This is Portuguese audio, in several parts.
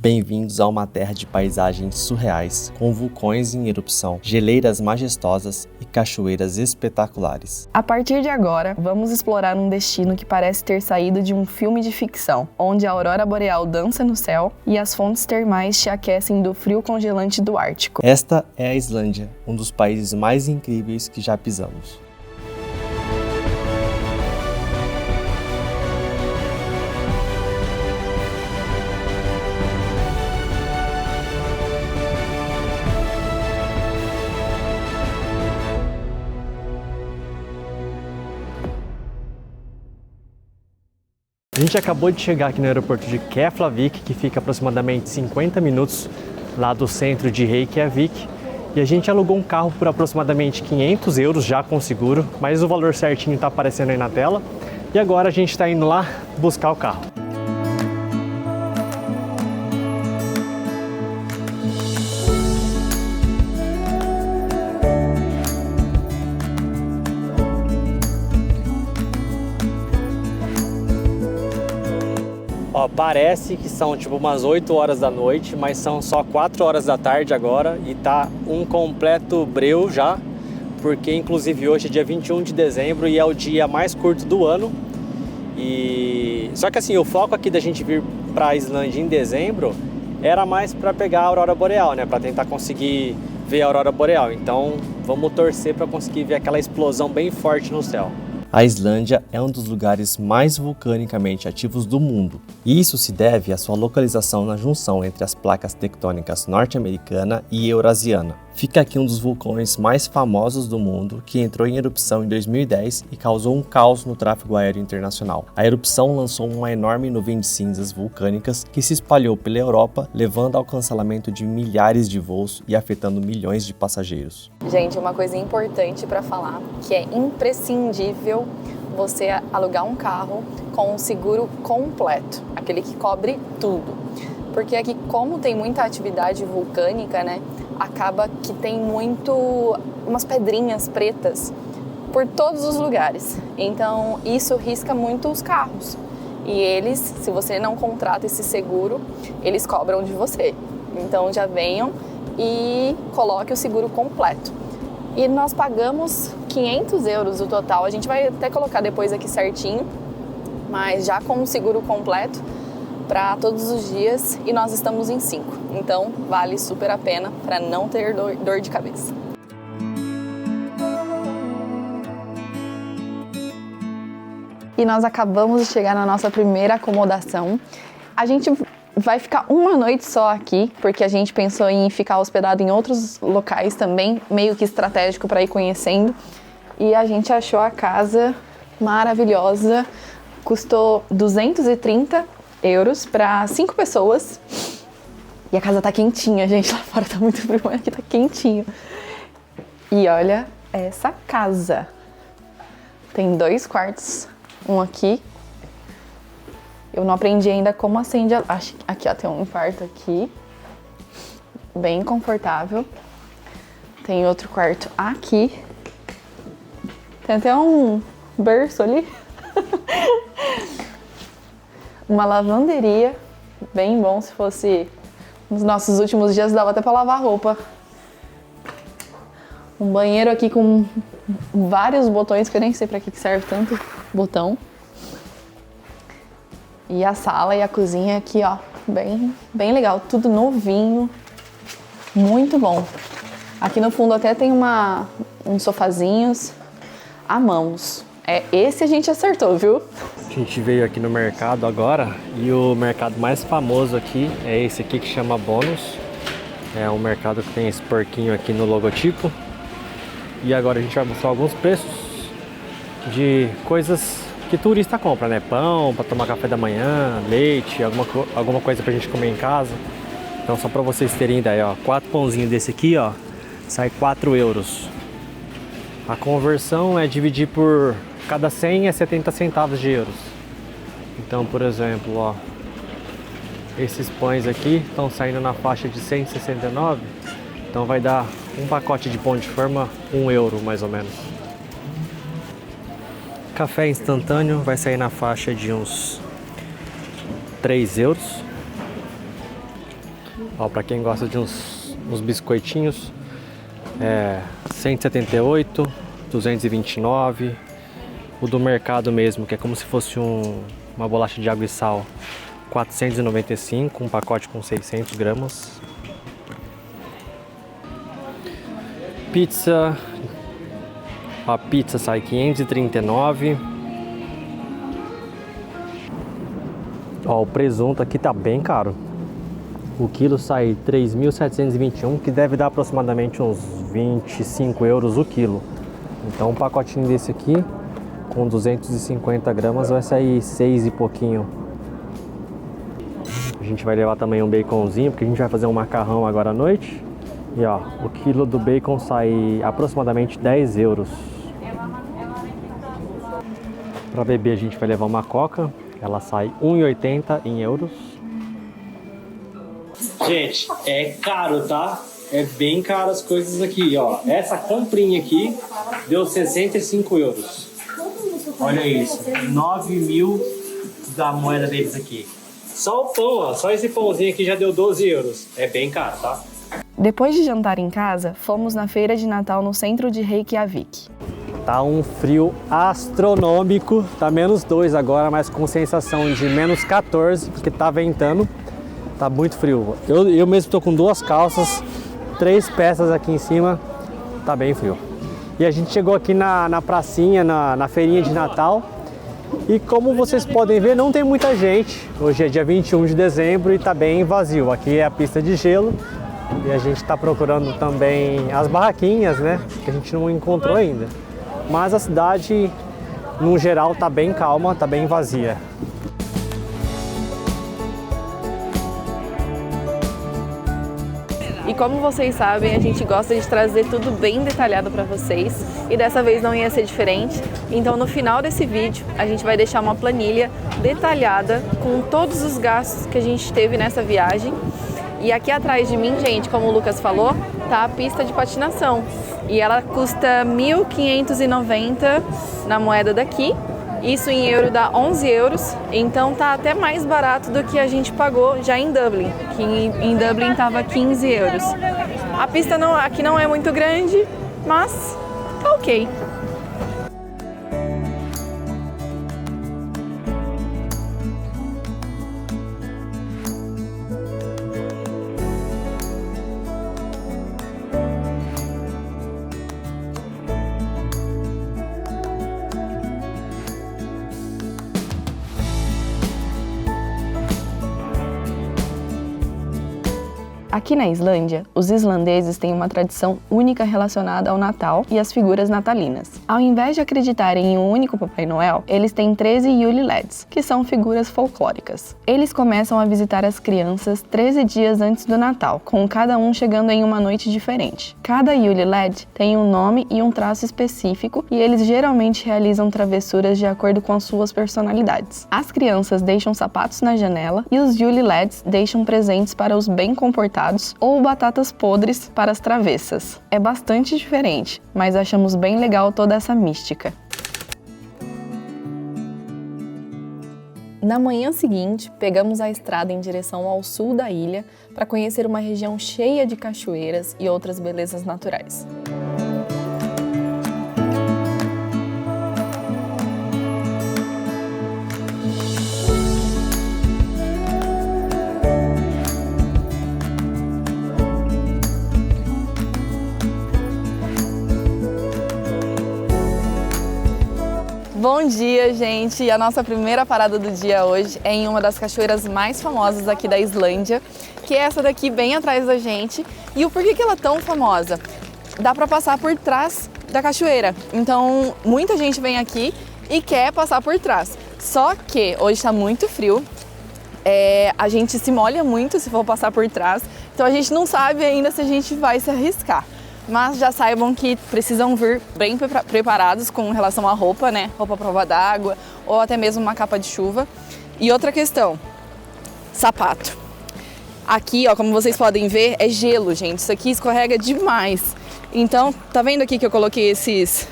Bem-vindos a uma terra de paisagens surreais, com vulcões em erupção, geleiras majestosas e cachoeiras espetaculares. A partir de agora, vamos explorar um destino que parece ter saído de um filme de ficção, onde a aurora boreal dança no céu e as fontes termais te aquecem do frio congelante do Ártico. Esta é a Islândia, um dos países mais incríveis que já pisamos. A gente acabou de chegar aqui no aeroporto de Keflavik, que fica aproximadamente 50 minutos lá do centro de Reykjavik. E a gente alugou um carro por aproximadamente 500 euros já com seguro, mas o valor certinho está aparecendo aí na tela. E agora a gente está indo lá buscar o carro. Ó, parece que são tipo umas 8 horas da noite, mas são só 4 horas da tarde agora e tá um completo breu já, porque inclusive hoje é dia 21 de dezembro e é o dia mais curto do ano. Só que assim, o foco aqui da gente vir para a Islândia em dezembro era mais para pegar a aurora boreal, né, para tentar conseguir ver a aurora boreal. Então, vamos torcer para conseguir ver aquela explosão bem forte no céu. A Islândia é um dos lugares mais vulcanicamente ativos do mundo, e isso se deve à sua localização na junção entre as placas tectônicas norte-americana e eurasiana. Fica aqui um dos vulcões mais famosos do mundo, que entrou em erupção em 2010 e causou um caos no tráfego aéreo internacional. A erupção lançou uma enorme nuvem de cinzas vulcânicas que se espalhou pela Europa, levando ao cancelamento de milhares de voos e afetando milhões de passageiros. Gente, uma coisa importante para falar, que é imprescindível você alugar um carro com um seguro completo, aquele que cobre tudo. Porque aqui, como tem muita atividade vulcânica, né, acaba que tem umas pedrinhas pretas por todos os lugares. Então, isso risca muito os carros. E eles, se você não contrata esse seguro, eles cobram de você. Então, já venham e coloque o seguro completo. E nós pagamos 500 euros o total. A gente vai até colocar depois aqui certinho, mas já com o seguro completo para todos os dias, e nós estamos em 5. Então, vale super a pena para não ter dor de cabeça. E nós acabamos de chegar na nossa primeira acomodação. A gente vai ficar uma noite só aqui, porque a gente pensou em ficar hospedado em outros locais também, meio que estratégico para ir conhecendo. E a gente achou a casa maravilhosa, custou 230 euros para 5 pessoas. E a casa tá quentinha, gente. Lá fora tá muito frio, mas aqui tá quentinho. E olha essa casa. Tem 2 quartos, um aqui. Eu não aprendi ainda como acende a... Aqui, ó, tem um quarto aqui. Bem confortável. Tem outro quarto aqui. Tem até um berço ali. Uma lavanderia, bem bom. Se fosse nos nossos últimos dias, dava até para lavar roupa. Um banheiro aqui com vários botões, que eu nem sei para que serve tanto botão. E a sala e a cozinha aqui, ó, bem legal, tudo novinho, muito bom. Aqui no fundo até tem uns sofazinhos. Amamos. Esse a gente acertou, viu? A gente veio aqui no mercado agora e o mercado mais famoso aqui é esse aqui que chama Bônus. É um mercado que tem esse porquinho aqui no logotipo. E agora a gente vai mostrar alguns preços de coisas que turista compra, né? Pão para tomar café da manhã, leite, alguma coisa pra gente comer em casa. Então só pra vocês terem ideia, ó, 4 pãozinhos desse aqui, ó, sai 4 euros. A conversão é dividir por cada 100 é 70 centavos de euros. Então, por exemplo, ó, esses pães aqui estão saindo na faixa de 169. Então vai dar um pacote de pão de forma 1 euro, mais ou menos. Café instantâneo vai sair na faixa de uns 3 euros. Ó, pra quem gosta de uns biscoitinhos, 178, 229. O do mercado mesmo, que é como se fosse uma bolacha de água e sal, 495, um pacote com 600 gramas. Pizza, a pizza sai 539. Ó, o presunto aqui tá bem caro. O quilo sai 3.721, que deve dar aproximadamente uns 25 euros o quilo. Então um pacotinho desse aqui, com 250 gramas, vai sair 6 e pouquinho. A gente vai levar também um baconzinho, porque a gente vai fazer um macarrão agora à noite. E ó, o quilo do bacon sai aproximadamente 10 euros. Para beber a gente vai levar uma coca, ela sai 1,80 em euros. Gente, é caro, tá? É bem caro as coisas aqui, ó. Essa comprinha aqui deu 65 euros. Olha isso, 9 mil da moeda deles aqui. Só o pão, ó, só esse pãozinho aqui já deu 12 euros. É bem caro, tá? Depois de jantar em casa, fomos na feira de Natal no centro de Reykjavik. Tá um frio astronômico, tá -2 agora, mas com sensação de -14, porque tá ventando. Tá muito frio. Eu mesmo tô com 2 calças, 3 peças aqui em cima, tá bem frio. E a gente chegou aqui na pracinha, na feirinha de Natal. E como vocês podem ver, não tem muita gente. Hoje é dia 21 de dezembro e tá bem vazio. Aqui é a pista de gelo e a gente tá procurando também as barraquinhas, né? Que a gente não encontrou ainda. Mas a cidade, no geral, tá bem calma, tá bem vazia. E como vocês sabem, a gente gosta de trazer tudo bem detalhado para vocês e dessa vez não ia ser diferente. Então no final desse vídeo a gente vai deixar uma planilha detalhada com todos os gastos que a gente teve nessa viagem. E aqui atrás de mim, gente, como o Lucas falou, tá a pista de patinação. E ela custa 1.590 na moeda daqui. Isso em euro dá 11 euros, então tá até mais barato do que a gente pagou já em Dublin, que em Dublin tava 15 euros. A pista aqui não é muito grande, mas tá ok. Aqui na Islândia, os islandeses têm uma tradição única relacionada ao Natal e às figuras natalinas. Ao invés de acreditarem em um único Papai Noel, eles têm 13 Juli-lads, que são figuras folclóricas. Eles começam a visitar as crianças 13 dias antes do Natal, com cada um chegando em uma noite diferente. Cada Juli-lad tem um nome e um traço específico e eles geralmente realizam travessuras de acordo com as suas personalidades. As crianças deixam sapatos na janela e os Juli-lads deixam presentes para os bem comportados ou batatas podres para as travessas. É bastante diferente, mas achamos bem legal toda essa mística. Na manhã seguinte, pegamos a estrada em direção ao sul da ilha para conhecer uma região cheia de cachoeiras e outras belezas naturais. Bom dia, gente! A nossa primeira parada do dia hoje é em uma das cachoeiras mais famosas aqui da Islândia, que é essa daqui bem atrás da gente. E o porquê que ela é tão famosa? Dá para passar por trás da cachoeira, então muita gente vem aqui e quer passar por trás. Só que hoje está muito frio, a gente se molha muito se for passar por trás, então a gente não sabe ainda se a gente vai se arriscar. Mas já saibam que precisam vir bem preparados com relação à roupa, né? Roupa à prova d'água ou até mesmo uma capa de chuva. E outra questão, sapato. Aqui, ó, como vocês podem ver, é gelo, gente. Isso aqui escorrega demais. Então, tá vendo aqui que eu coloquei esse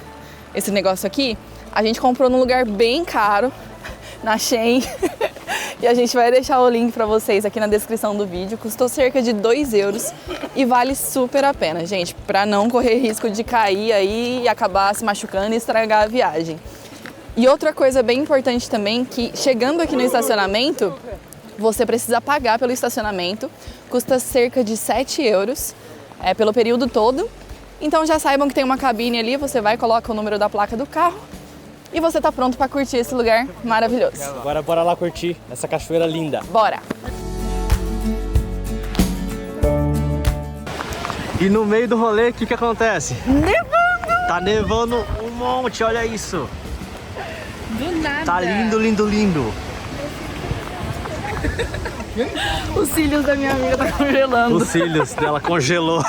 negócio aqui? A gente comprou num lugar bem caro, na Shein. E a gente vai deixar o link para vocês aqui na descrição do vídeo. Custou cerca de 2 euros e vale super a pena, gente, para não correr risco de cair aí e acabar se machucando e estragar a viagem. E outra coisa bem importante também, que chegando aqui no estacionamento, você precisa pagar pelo estacionamento, custa cerca de 7 euros pelo período todo. Então já saibam que tem uma cabine ali, você vai, coloca o número da placa do carro e você tá pronto para curtir esse lugar maravilhoso. Agora bora lá curtir essa cachoeira linda. Bora! E no meio do rolê, o que acontece? Nevando! Tá nevando um monte, olha isso! Do nada! Tá lindo, lindo, lindo! Os cílios da minha amiga tá congelando. Os cílios dela congelou.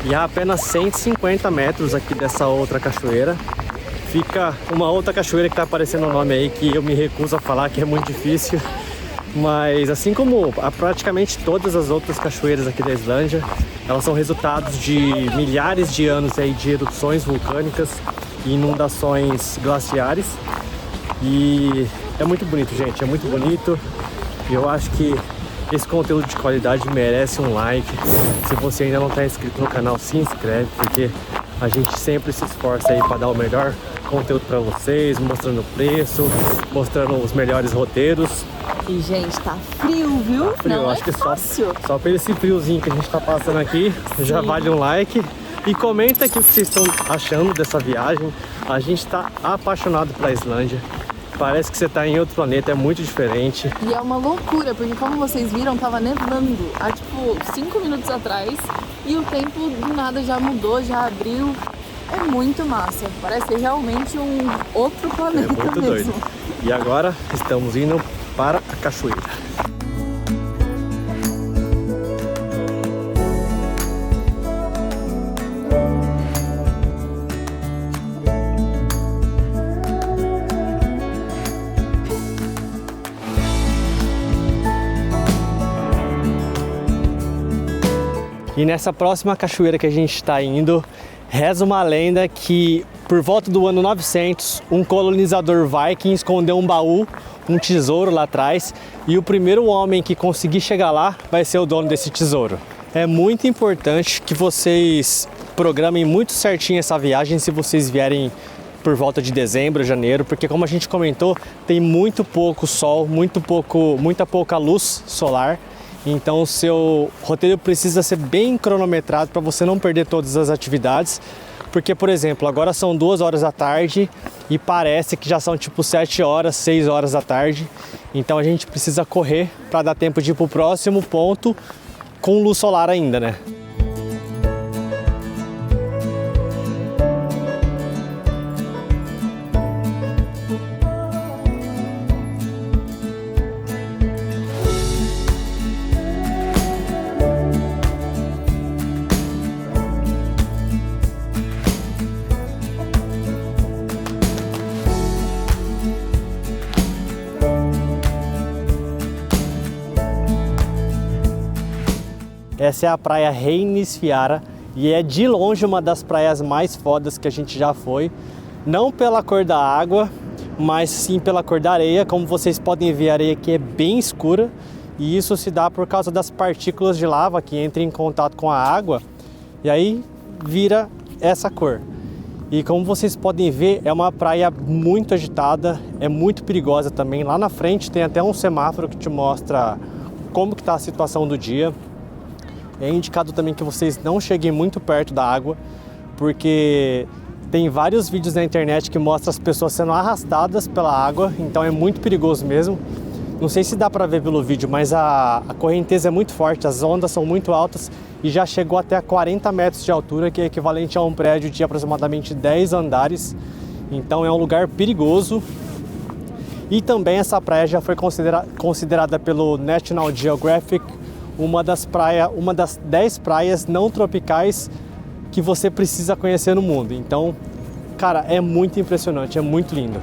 E a apenas 150 metros aqui dessa outra cachoeira fica uma outra cachoeira que tá aparecendo o nome aí, que eu me recuso a falar, que é muito difícil. Mas assim como praticamente todas as outras cachoeiras aqui da Islândia, elas são resultados de milhares de anos aí de erupções vulcânicas e inundações glaciares. E é muito bonito, gente, é muito bonito. E eu acho que esse conteúdo de qualidade merece um like. Se você ainda não está inscrito no canal, se inscreve, porque a gente sempre se esforça aí para dar o melhor conteúdo para vocês, mostrando o preço, mostrando os melhores roteiros. E, gente, tá frio, viu? Tá frio, não acho é que fácil. só por esse friozinho que a gente tá passando aqui, já vale um like. E comenta aqui o que vocês estão achando dessa viagem. A gente tá apaixonado pela Islândia. Parece que você tá em outro planeta, é muito diferente. E é uma loucura, porque como vocês viram, tava nevando há tipo 5 minutos atrás e o tempo do nada já mudou, já abriu. É muito massa, parece ser realmente um outro planeta É muito mesmo. doido. E agora estamos indo para a cachoeira. E nessa próxima cachoeira que a gente está indo, reza uma lenda que por volta do ano 900, um colonizador viking escondeu um baú, um tesouro lá atrás, e o primeiro homem que conseguir chegar lá vai ser o dono desse tesouro. É muito importante que vocês programem muito certinho essa viagem se vocês vierem por volta de dezembro, janeiro, porque como a gente comentou, tem muito pouco sol, muita pouca luz solar. Então o seu roteiro precisa ser bem cronometrado para você não perder todas as atividades. Porque, por exemplo, agora são 2 horas da tarde e parece que já são tipo 7 horas, 6 horas da tarde. Então a gente precisa correr para dar tempo de ir para o próximo ponto com luz solar ainda, né? Essa é a praia Reynisfjara e é de longe uma das praias mais fodas que a gente já foi. Não pela cor da água, mas sim pela cor da areia. Como vocês podem ver, a areia aqui é bem escura e isso se dá por causa das partículas de lava que entram em contato com a água e aí vira essa cor. E como vocês podem ver, é uma praia muito agitada, é muito perigosa também. Lá na frente tem até um semáforo que te mostra como que está a situação do dia. É indicado também que vocês não cheguem muito perto da água, porque tem vários vídeos na internet que mostram as pessoas sendo arrastadas pela água, então é muito perigoso mesmo. Não sei se dá para ver pelo vídeo, mas a correnteza é muito forte, as ondas são muito altas e já chegou até a 40 metros de altura, que é equivalente a um prédio de aproximadamente 10 andares. Então é um lugar perigoso. E também essa praia já foi considerada pelo National Geographic uma das 10 praias não tropicais que você precisa conhecer no mundo. Então, cara, é muito impressionante, é muito lindo.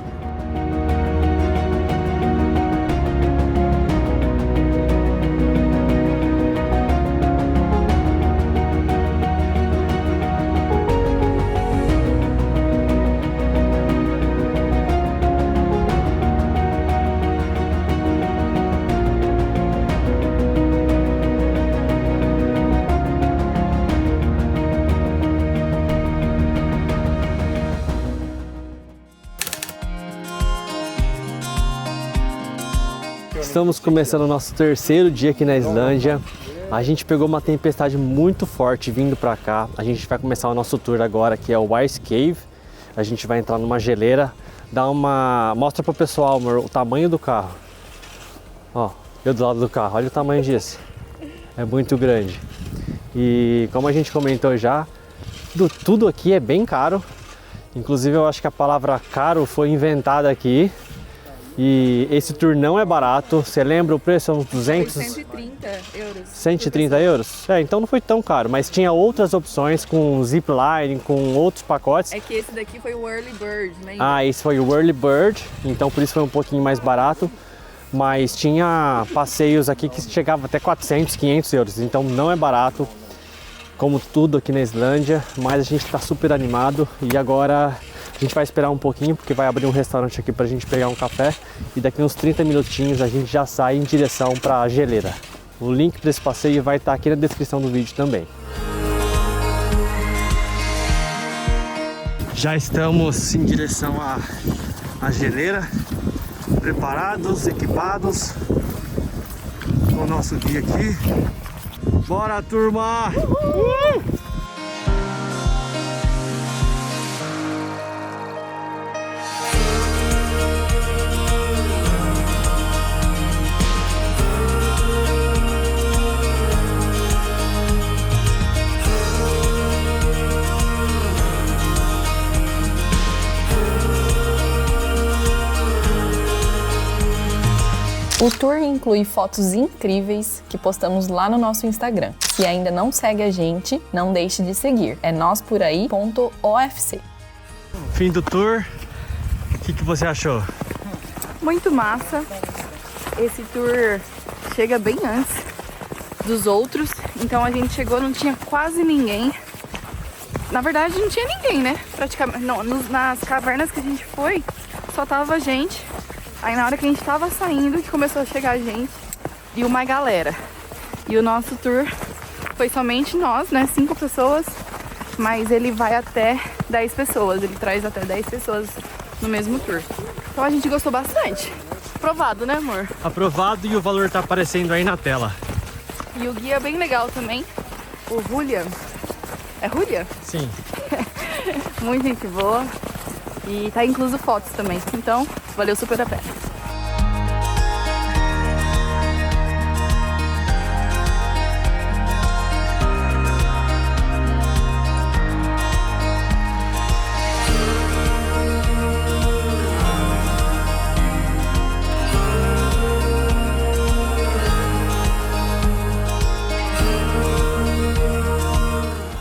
Estamos começando o nosso terceiro dia aqui na Islândia. A gente pegou uma tempestade muito forte vindo pra cá. A gente vai começar o nosso tour agora, que é o Ice Cave. A gente vai entrar numa geleira, mostra pro pessoal, amor, o tamanho do carro. Ó, eu do lado do carro, olha o tamanho disso. É muito grande. E como a gente comentou já, tudo aqui é bem caro. Inclusive eu acho que a palavra caro foi inventada aqui. E esse tour não é barato. Você lembra o preço? São 200... 130 euros. 130 euros? É, então não foi tão caro. Mas tinha outras opções com zipline, com outros pacotes. É que esse daqui foi o Early Bird, né? Ah, esse foi o Early Bird. Então por isso foi um pouquinho mais barato. Mas tinha passeios aqui que chegavam até 400, 500 euros. Então não é barato, como tudo aqui na Islândia. Mas a gente está super animado. E agora... a gente vai esperar um pouquinho porque vai abrir um restaurante aqui pra gente pegar um café e daqui uns 30 minutinhos a gente já sai em direção pra geleira. O link desse passeio vai estar aqui na descrição do vídeo também. Já estamos em direção à geleira, preparados, equipados, com o nosso guia aqui. Bora, turma! Uhul! O tour inclui fotos incríveis que postamos lá no nosso Instagram. Se ainda não segue a gente, não deixe de seguir. É nosporai.ofc. Fim do tour. O que você achou? Muito massa. Esse tour chega bem antes dos outros. Então a gente chegou, não tinha quase ninguém. Na verdade não tinha ninguém, né? Praticamente. Não, nas cavernas que a gente foi, só tava a gente. Aí na hora que a gente tava saindo, que começou a chegar gente e uma galera. E o nosso tour foi somente nós, né? 5 pessoas, mas ele vai até 10 pessoas. Ele traz até 10 pessoas no mesmo tour. Então a gente gostou bastante. Aprovado, né, amor? Aprovado, e o valor tá aparecendo aí na tela. E o guia é bem legal também. O Julian. É Julian? Sim. Muito gente boa. E tá incluso fotos também. Então, valeu super a pena.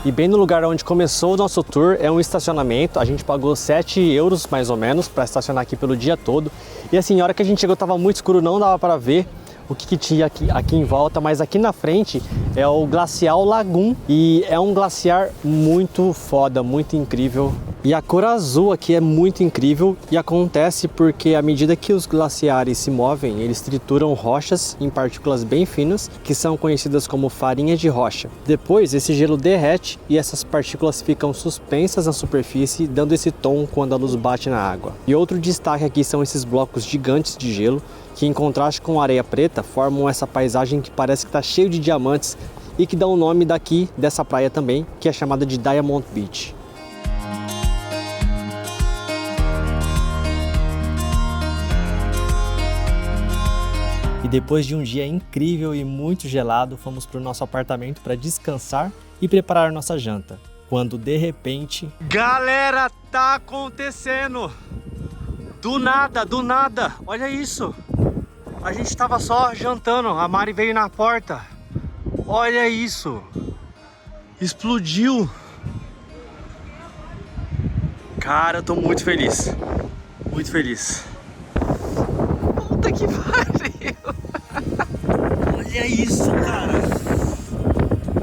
E bem no lugar onde começou o nosso tour é um estacionamento. A gente pagou 7 euros mais ou menos para estacionar aqui pelo dia todo. E assim, a hora que a gente chegou estava muito escuro, não dava para ver o que tinha aqui em volta, mas aqui na frente é o Glacial Lagoon e é um glaciar muito foda, muito incrível. E a cor azul aqui é muito incrível e acontece porque à medida que os glaciares se movem, eles trituram rochas em partículas bem finas, que são conhecidas como farinha de rocha. Depois esse gelo derrete e essas partículas ficam suspensas na superfície, dando esse tom quando a luz bate na água. E outro destaque aqui são esses blocos gigantes de gelo, que em contraste com a areia preta, formam essa paisagem que parece que está cheio de diamantes e que dá o nome daqui, dessa praia também, que é chamada de Diamond Beach. E depois de um dia incrível e muito gelado, fomos para o nosso apartamento para descansar e preparar nossa janta. Quando de repente... Galera, tá acontecendo! Do nada, olha isso! A gente tava só jantando, a Mari veio na porta. Olha isso! Explodiu! Cara, eu tô muito feliz. Muito feliz. Puta que pariu! Olha isso, cara!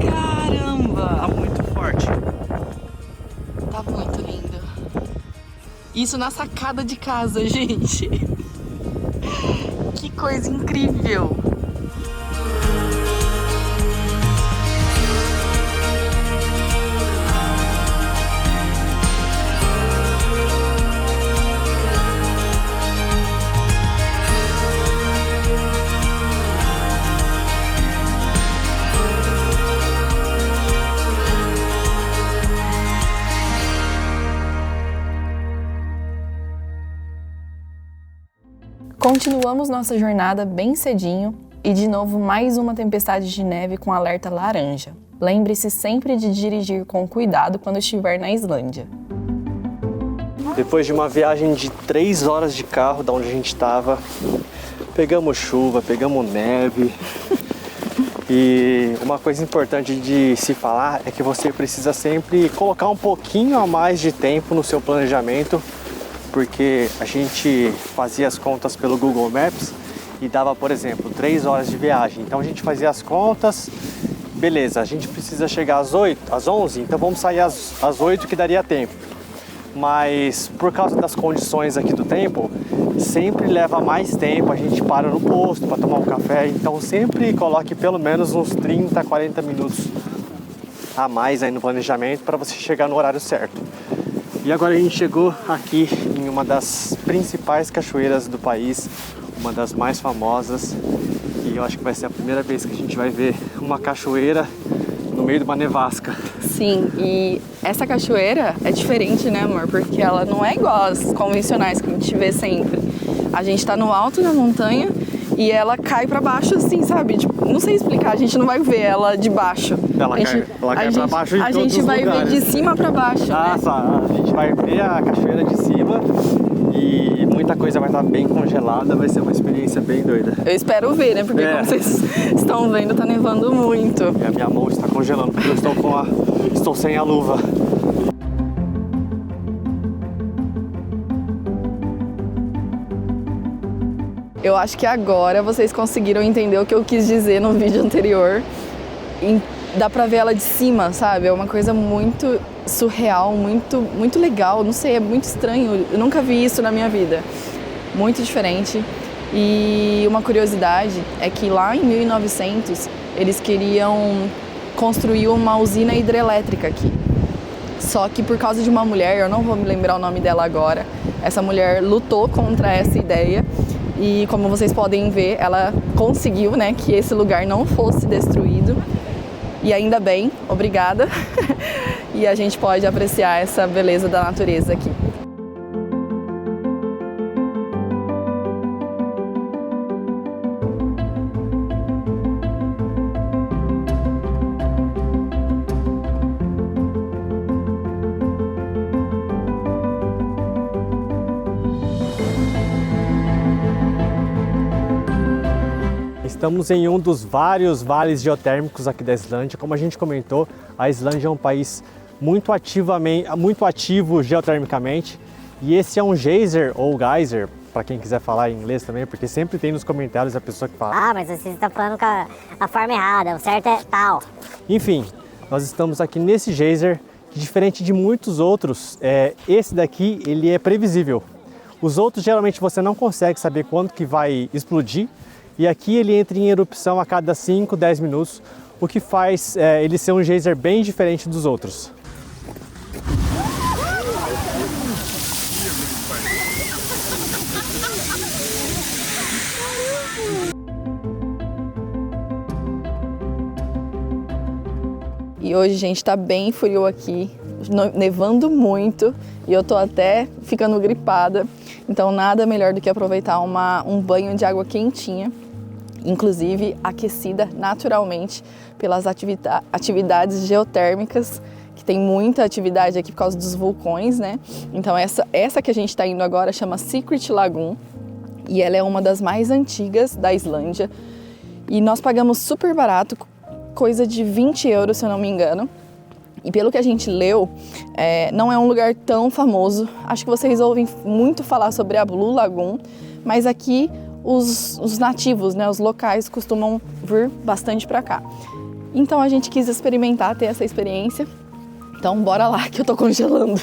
Caramba! Tá muito forte. Tá muito lindo. Isso na sacada de casa, gente. Que coisa incrível! Continuamos nossa jornada bem cedinho e de novo mais uma tempestade de neve com alerta laranja. Lembre-se sempre de dirigir com cuidado quando estiver na Islândia. Depois de uma viagem de 3 horas de carro da onde a gente estava, pegamos chuva, pegamos neve. E uma coisa importante de se falar é que você precisa sempre colocar um pouquinho a mais de tempo no seu planejamento, porque a gente fazia as contas pelo Google Maps e dava, por exemplo, 3 horas de viagem. Então a gente fazia as contas, beleza, a gente precisa chegar às 11, então vamos sair às 8 que daria tempo. Mas por causa das condições aqui do tempo, sempre leva mais tempo, a gente para no posto para tomar um café, então sempre coloque pelo menos uns 30, 40 minutos a mais aí no planejamento para você chegar no horário certo. E agora a gente chegou aqui em uma das principais cachoeiras do país, uma das mais famosas, e eu acho que vai ser a primeira vez que a gente vai ver uma cachoeira no meio de uma nevasca. Sim, e essa cachoeira é diferente, né, amor? Porque ela não é igual às convencionais que a gente vê sempre. A gente tá no alto da montanha e ela cai pra baixo assim, sabe? Tipo, não sei explicar, a gente não vai ver ela de baixo. Ela cai pra baixo em todos os lugares. A gente vai ver de cima pra baixo, né? A gente vai ver a cachoeira de cima e muita coisa vai estar bem congelada, vai ser uma experiência bem doida. Eu espero ver, né? Porque como vocês estão vendo, tá nevando muito. E a minha mão está congelando porque eu estou sem a luva. Eu acho que agora vocês conseguiram entender o que eu quis dizer no vídeo anterior. Dá pra ver ela de cima, sabe? É uma coisa muito surreal, muito legal. Não sei, é muito estranho. Eu nunca vi isso na minha vida. Muito diferente. E uma curiosidade é que lá em 1900 eles queriam construir uma usina hidrelétrica aqui. Só que por causa de uma mulher, eu não vou me lembrar o nome dela agora, essa mulher lutou contra essa ideia. E como vocês podem ver, ela conseguiu, né, que esse lugar não fosse destruído. E ainda bem, obrigada. E a gente pode apreciar essa beleza da natureza aqui. Estamos em um dos vários vales geotérmicos aqui da Islândia. Como a gente comentou, a Islândia é um país muito ativo geotermicamente. E esse é um geyser ou geyser, para quem quiser falar em inglês também, porque sempre tem nos comentários a pessoa que fala: ah, mas você está falando com a forma errada, o certo é tal. Enfim, nós estamos aqui nesse geyser, que diferente de muitos outros, esse daqui ele é previsível. Os outros geralmente você não consegue saber quando que vai explodir. E aqui ele entra em erupção a cada 5, 10 minutos, o que faz ele ser um geyser bem diferente dos outros. E hoje, gente, tá bem frio aqui, nevando muito e eu tô até ficando gripada. Então nada melhor do que aproveitar um banho de água quentinha, inclusive aquecida naturalmente pelas atividades geotérmicas, que tem muita atividade aqui por causa dos vulcões, né? Então essa que a gente está indo agora chama Secret Lagoon e ela é uma das mais antigas da Islândia. E nós pagamos super barato, coisa de 20 euros, se eu não me engano. E pelo que a gente leu, não é um lugar tão famoso. Acho que vocês ouvem muito falar sobre a Blue Lagoon, mas aqui os nativos, né, os locais costumam vir bastante para cá. Então a gente quis experimentar, ter essa experiência. Então bora lá que eu tô congelando.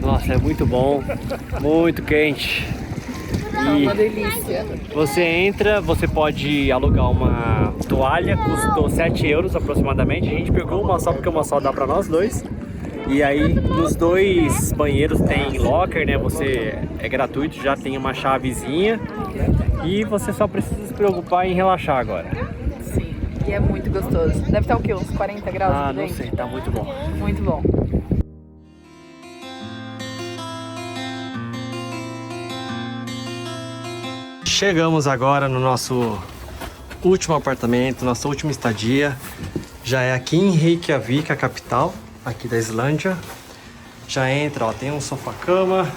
Nossa, é muito bom, muito quente. E uma delícia. Você entra, você pode alugar uma toalha, custou 7 euros aproximadamente. A gente pegou uma só porque uma só dá pra nós dois. E aí nos dois banheiros tem locker, né? É gratuito, já tem uma chavezinha. E você só precisa se preocupar em relaxar agora. Sim. E é muito gostoso. Deve estar o quê? Uns 40 graus? Ah, por não aí? sei, tá muito bom. Muito bom. Chegamos agora no nosso último apartamento, nossa última estadia. Já é aqui em Reykjavik, a capital aqui da Islândia. Já entra, ó, tem um sofá-cama,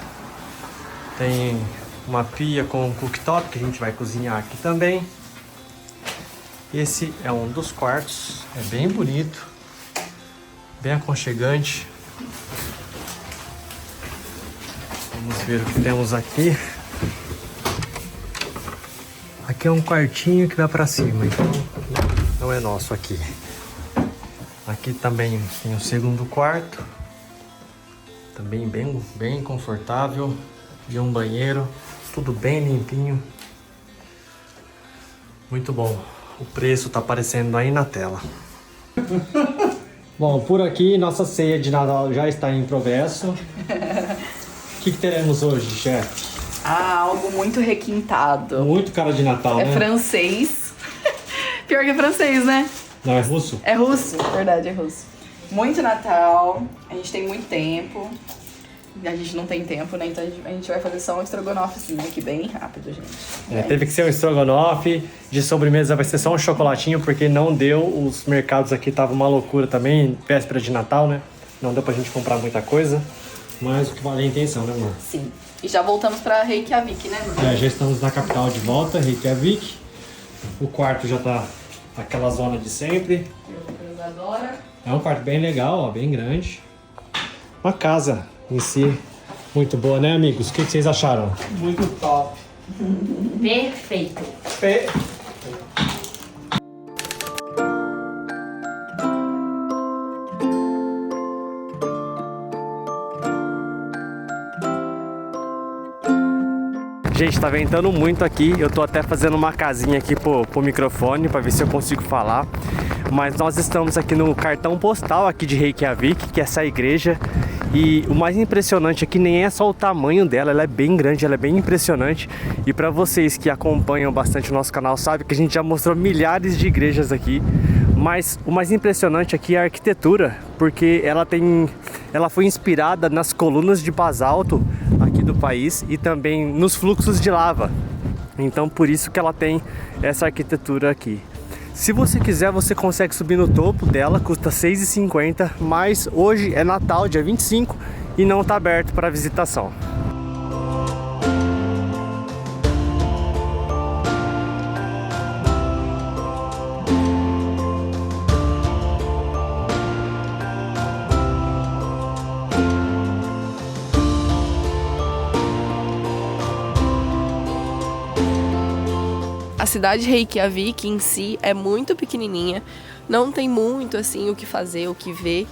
tem uma pia com um cooktop que a gente vai cozinhar aqui também. Esse é um dos quartos, é bem bonito, bem aconchegante. Vamos ver o que temos aqui. Aqui é um quartinho que dá pra cima, então não é nosso aqui. Aqui também tem o segundo quarto, também bem confortável, e um banheiro, tudo bem limpinho. Muito bom. O preço tá aparecendo aí na tela. Bom, por aqui nossa ceia de Natal já está em progresso. O que teremos hoje, chefe? Ah, algo muito requintado. Muito cara de Natal, É né? francês. Pior que é francês, né? Não, é russo? É russo, verdade, é russo. Muito Natal, a gente tem muito tempo. A gente não tem tempo, né? Então a gente vai fazer só um estrogonofezinho aqui bem rápido, gente. Teve que ser um estrogonofe, de sobremesa vai ser só um chocolatinho, porque não deu, os mercados aqui estavam uma loucura também, véspera de Natal, né? Não deu pra gente comprar muita coisa, mas o que vale é a intenção, né, amor? Sim. E já voltamos pra Reykjavik, né, amor? Já estamos na capital de volta, Reykjavik. O quarto já tá naquela zona de sempre. Eu adoro. É um quarto bem legal, ó, bem grande. Uma casa em si muito boa, né, amigos? O que vocês acharam? Muito top. Perfeito. Gente, tá ventando muito aqui. Eu tô até fazendo uma casinha aqui pro microfone pra ver se eu consigo falar. Mas nós estamos aqui no cartão postal aqui de Reykjavik, que é essa igreja. E o mais impressionante aqui nem é só o tamanho dela, ela é bem grande, ela é bem impressionante. E para vocês que acompanham bastante o nosso canal, sabe que a gente já mostrou milhares de igrejas aqui. Mas o mais impressionante aqui é a arquitetura, porque ela foi inspirada nas colunas de basalto aqui do país e também nos fluxos de lava. Então por isso que ela tem essa arquitetura aqui. Se você quiser, você consegue subir no topo dela, custa R$ 6,50, mas hoje é Natal, dia 25, e não está aberto para visitação. A cidade de Reykjavik em si é muito pequenininha, não tem muito assim o que fazer, o que ver.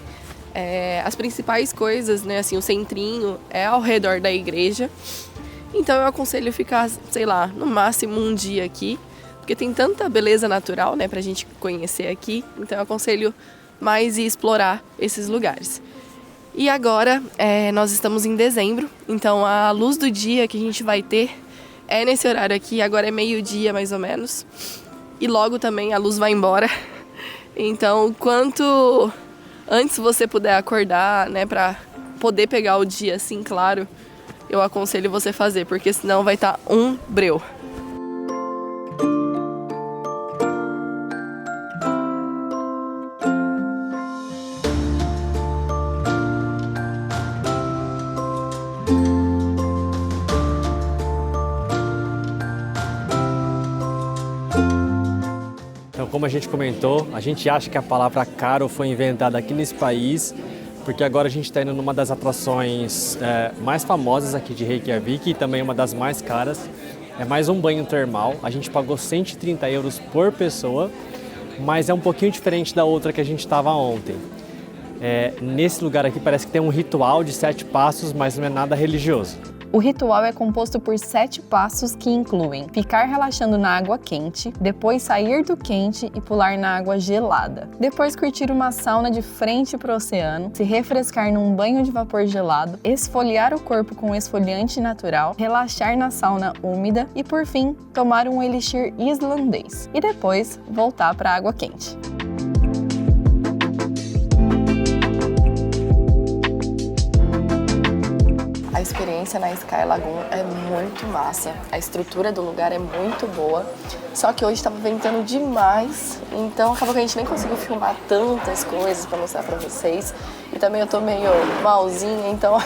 As principais coisas, né, assim, o centrinho é ao redor da igreja. Então eu aconselho ficar, sei lá, no máximo um dia aqui, porque tem tanta beleza natural, né, pra gente conhecer aqui. Então eu aconselho mais ir explorar esses lugares. E agora nós estamos em dezembro, então a luz do dia que a gente vai ter é nesse horário aqui, agora é meio-dia mais ou menos. E logo também a luz vai embora. Então, quanto antes você puder acordar, né, pra poder pegar o dia assim, claro, eu aconselho você fazer, porque senão vai estar um breu. Como a gente comentou, a gente acha que a palavra caro foi inventada aqui nesse país, porque agora a gente está indo numa das atrações mais famosas aqui de Reykjavik e também uma das mais caras. É mais um banho termal, a gente pagou 130 euros por pessoa, mas é um pouquinho diferente da outra que a gente estava ontem. Nesse lugar aqui parece que tem um ritual de 7 passos, mas não é nada religioso. O ritual é composto por 7 passos que incluem ficar relaxando na água quente, depois sair do quente e pular na água gelada. Depois curtir uma sauna de frente para o oceano, se refrescar num banho de vapor gelado, esfoliar o corpo com esfoliante natural, relaxar na sauna úmida e, por fim, tomar um elixir islandês. E depois voltar para a água quente. A experiência na Sky Lagoon é muito massa, a estrutura do lugar é muito boa, só que hoje estava ventando demais, então acabou que a gente nem conseguiu filmar tantas coisas para mostrar para vocês. E também eu tô meio malzinha, então,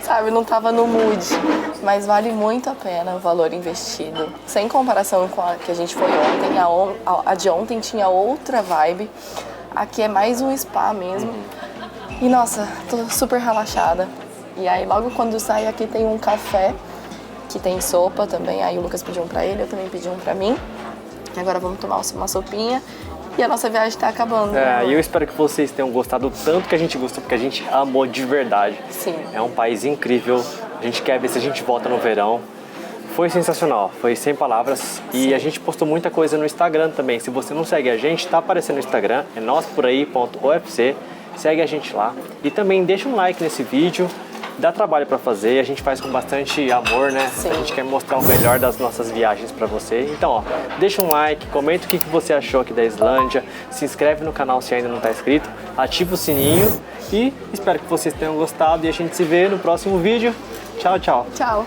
sabe, não tava no mood. Mas vale muito a pena o valor investido. Sem comparação com a que a gente foi ontem, a de ontem tinha outra vibe. Aqui é mais um spa mesmo. E nossa, tô super relaxada. E aí logo quando sai aqui tem um café, que tem sopa também. Aí o Lucas pediu um pra ele, eu também pedi um pra mim. E agora vamos tomar uma sopinha. E a nossa viagem tá acabando. E eu espero que vocês tenham gostado tanto que a gente gostou, porque a gente amou de verdade. Sim. É um país incrível. A gente quer ver se a gente volta no verão. Foi sensacional, foi sem palavras. E a gente postou muita coisa no Instagram também. Se você não segue a gente, tá aparecendo no Instagram, é nosporai.ofc. Segue a gente lá. E também deixa um like nesse vídeo. Dá trabalho para fazer, a gente faz com bastante amor, né? Sim. A gente quer mostrar o melhor das nossas viagens para você. Então, ó, deixa um like, comenta o que você achou aqui da Islândia, se inscreve no canal se ainda não está inscrito, ativa o sininho e espero que vocês tenham gostado e a gente se vê no próximo vídeo. Tchau, tchau. Tchau.